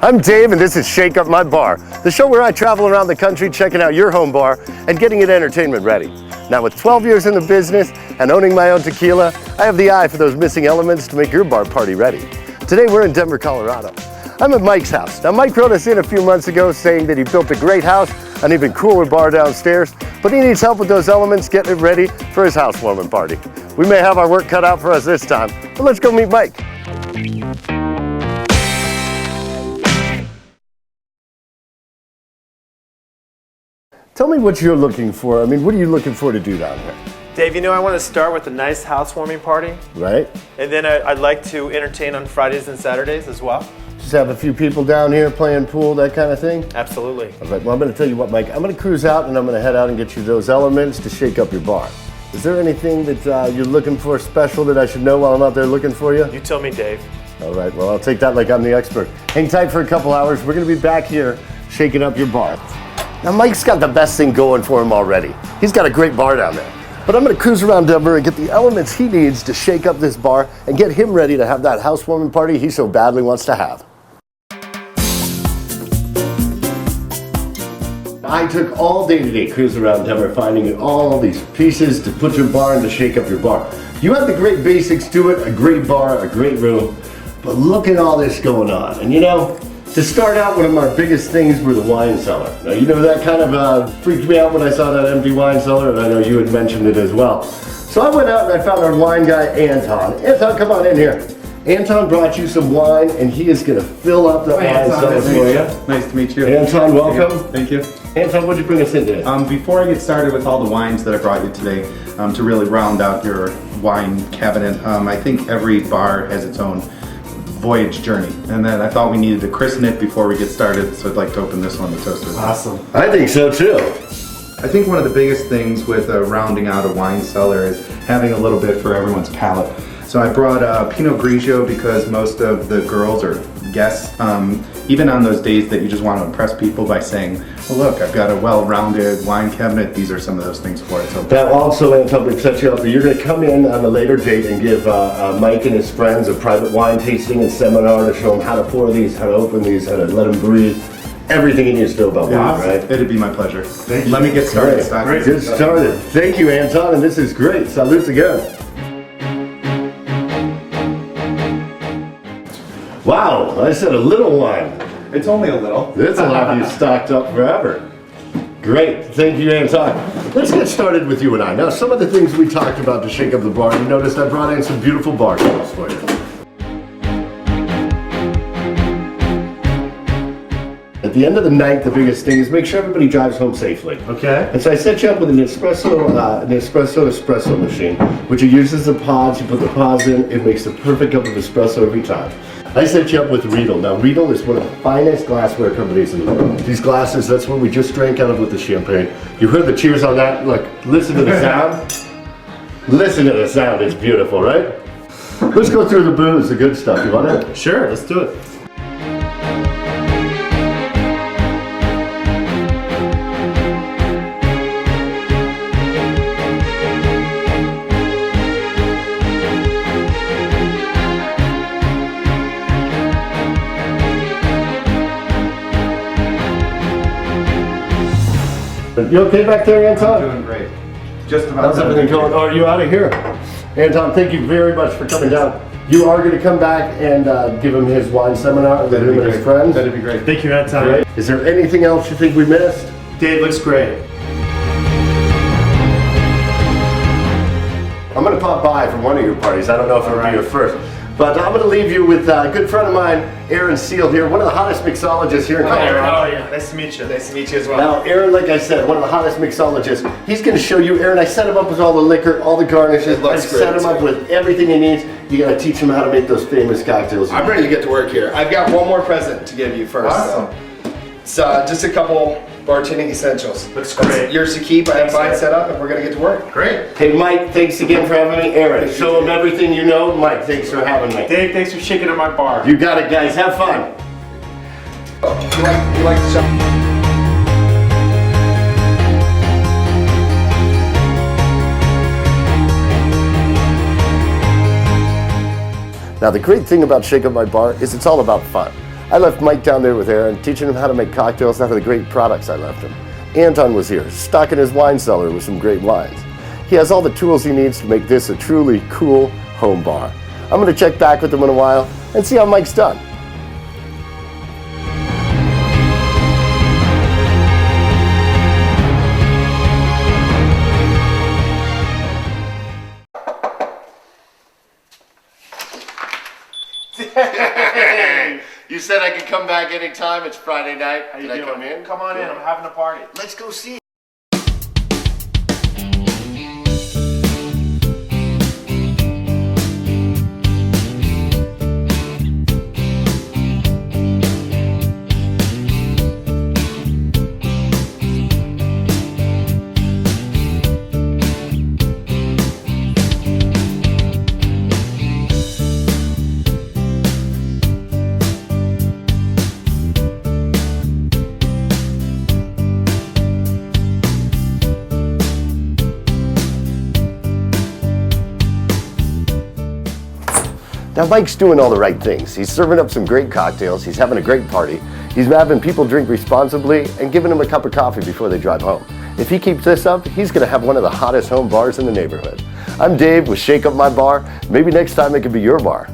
I'm Dave, and this is Shake Up My Bar, the show where I travel around the country checking out your home bar and getting it entertainment ready. Now, with 12 years in the business and owning my own tequila, I have the eye for those missing elements to make your bar party ready. Today, we're in Denver, Colorado. I'm at Mike's house. Now, Mike wrote us in a few months ago saying that he built a great house, an even cooler bar downstairs, but he needs help with those elements getting it ready for his housewarming party. We may have our work cut out for us this time, but let's go meet Mike. Tell me what you're looking for. I mean, what are you looking for to do down here? Dave, you know, I want to start with a nice housewarming party. Right. And then I'd like to entertain on Fridays and Saturdays as well. Just have a few people down here playing pool, that kind of thing? Absolutely. All right, well, I'm going to tell you what, Mike. I'm going to cruise out and I'm going to head out and get you those elements to shake up your bar. Is there anything that you're looking for special that I should know while I'm out there looking for you? You tell me, Dave. All right, well, I'll take that like I'm the expert. Hang tight for a couple hours. We're going to be back here shaking up your bar. Now, Mike's got the best thing going for him already. He's got a great bar down there. But I'm going to cruise around Denver and get the elements he needs to shake up this bar and get him ready to have that housewarming party he so badly wants to have. I took all day today cruising around Denver finding all these pieces to put your bar and to shake up your bar. You have the great basics to it, a great bar, a great room, but look at all this going on. And you know, to start out, one of my biggest things were the wine cellar. Now, you know, that kind of freaked me out when I saw that empty wine cellar, and I know you had mentioned it as well. So I went out and I found our wine guy, Anton. Anton, come on in here. Anton brought you some wine, and he is going to fill up the wine cellar for you. Nice to meet you. Anton, welcome. Thank you. Anton, what'd you bring us in today? Before I get started with all the wines that I brought you today, to really round out your wine cabinet, I think every bar has its own voyage journey, and then I thought we needed to christen it before we get started, so I'd like to open this one, the Toaster. Awesome. I think so too. I think one of the biggest things with rounding out a wine cellar is having a little bit for everyone's palate. So I brought Pinot Grigio because most of the girls or guests, even on those days that you just want to impress people by saying, well, look, I've got a well-rounded wine cabinet, these are some of those things for it. So now also, Anton, we've set you up, you're going to come in on a later date and give Mike and his friends a private wine tasting and seminar to show them how to pour these, how to open these, how to let them breathe. Everything he needs to know about wine, right? It'd be my pleasure. Let me get started. Get started. Thank you, Anton, and this is great. Salutes again. Wow, I said a little wine. It's only a little. This will have you stocked up forever. Great, thank you, Anton. Let's get started with you and I. Now, some of the things we talked about to shake up the bar, you noticed I brought in some beautiful bar stools for you. At the end of the night, the biggest thing is make sure everybody drives home safely. Okay. And so I set you up with an espresso machine, which uses the pods. You put the pods in, it makes the perfect cup of espresso every time. I set you up with redone. Now, redone is one of the finest glassware companies in the world. These glasses, that's what we just drank out of with the champagne. You heard the cheers on that? Look, listen to the sound. Listen to the sound, it's beautiful, right? Let's go through the booze, the good stuff. You want it? Sure, let's do it. You okay back there, Anton? I'm doing great. Just about. How's everything going? Oh, are you out of here? Anton, thank you very much for coming down. You are going to come back and give him his wine seminar with him and his friends? That'd be great. Thank you, Anton. Great. Is there anything else you think we missed? Dave looks great. I'm going to pop by from one of your parties. I don't know if it'll be your first. But I'm going to leave you with a good friend of mine, Aaron Seal here, one of the hottest mixologists here in Colorado. Oh yeah, nice to meet you. Nice to meet you as well. Now, Aaron, like I said, one of the hottest mixologists. He's going to show you, Aaron, I set him up with all the liquor, all the garnishes. I set him up with everything he needs. You got to teach him how to make those famous cocktails. I'm ready to get to work here. I've got one more present to give you first. Awesome. It's just a couple bartending essentials. Looks great. Yours to keep. I have mine set up, and we're gonna get to work. Great. Hey, Mike, thanks again for having me. Aaron, show him everything you know. Mike, thanks for having me. Dave, thanks for shaking up my bar. You got it, guys. Have fun. You like the shop? Now, the great thing about Shake Up My Bar is it's all about fun. I left Mike down there with Aaron, teaching him how to make cocktails out of the great products I left him. Anton was here, stocking his wine cellar with some great wines. He has all the tools he needs to make this a truly cool home bar. I'm going to check back with him in a while and see how Mike's done. You said I could come back anytime. It's Friday night. Can I come in? Come on in. I'm having a party. Let's go see. Now Mike's doing all the right things. He's serving up some great cocktails, he's having a great party, he's having people drink responsibly and giving them a cup of coffee before they drive home. If he keeps this up, he's gonna have one of the hottest home bars in the neighborhood. I'm Dave with Shake Up My Bar. Maybe next time it could be your bar.